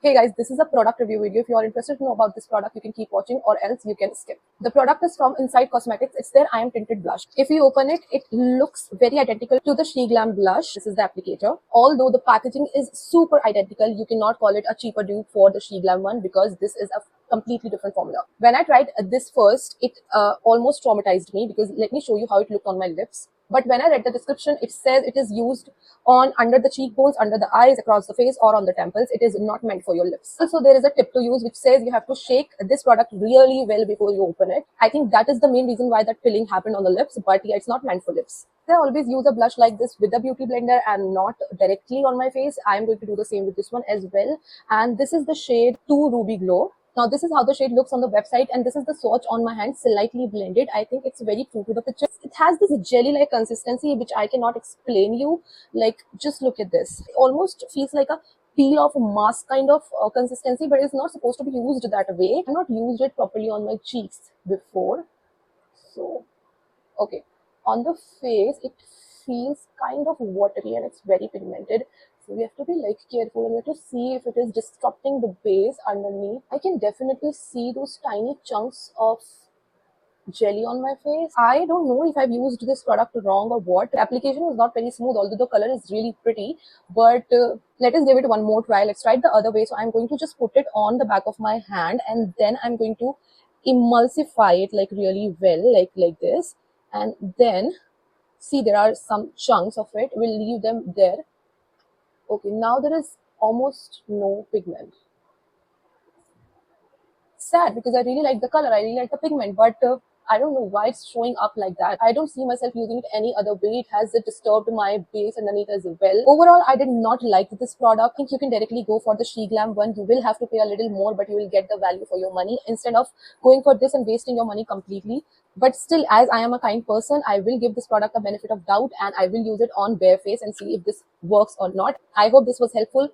Hey guys, this is a product review video. If you are interested to know about this product, you can keep watching or else you can skip. The product is from Inside Cosmetics. It's their I Am Tinted blush. If you open it, it looks very identical to the She Glam blush. This is the applicator. Although the packaging is super identical, you cannot call it a cheaper dupe for the She Glam one because this is a completely different formula. When I tried this first, it almost traumatized me because let me show you how it looked on my lips. But when I read the description, it says it is used on under the cheekbones, under the eyes, across the face, or on the temples. It is not meant for your lips. Also, there is a tip to use which says you have to shake this product really well before you open it. I think that is the main reason why that pilling happened on the lips, but yeah, it's not meant for lips. I always use a blush like this with a beauty blender and not directly on my face. I am going to do the same with this one as well. And this is the shade 2 Ruby Glow. Now this is how the shade looks on the website, and this is the swatch on my hand, slightly blended. I think it's very true to the picture. It has this jelly-like consistency which I cannot explain you. Like, just look at this. It almost feels like a peel off mask kind of consistency, but it's not supposed to be used that way. I've not used it properly on my cheeks before. So, okay. On the face, it feels kind of watery and it's very pigmented. So we have to be like careful and we have to see if it is disrupting the base underneath. I can definitely see those tiny chunks of jelly on my face. I don't know if I've used this product wrong or what. The application was not very smooth, although the color is really pretty. But let us give it one more try. Let's try it the other way. So I'm going to just put it on the back of my hand and then I'm going to emulsify it like really well, like this. And then see, there are some chunks of it. We'll leave them there. Okay, now there is almost no pigment. Sad because I really like the color, I really like the pigment, but I don't know why it's showing up like that. I don't see myself using it any other way. It has disturbed my base underneath as well. Overall, I did not like this product. I think you can directly go for the She Glam one. You will have to pay a little more, but you will get the value for your money instead of going for this and wasting your money completely. But still, as I am a kind person, I will give this product a benefit of doubt and I will use it on bare face and see if this works or not. I hope this was helpful.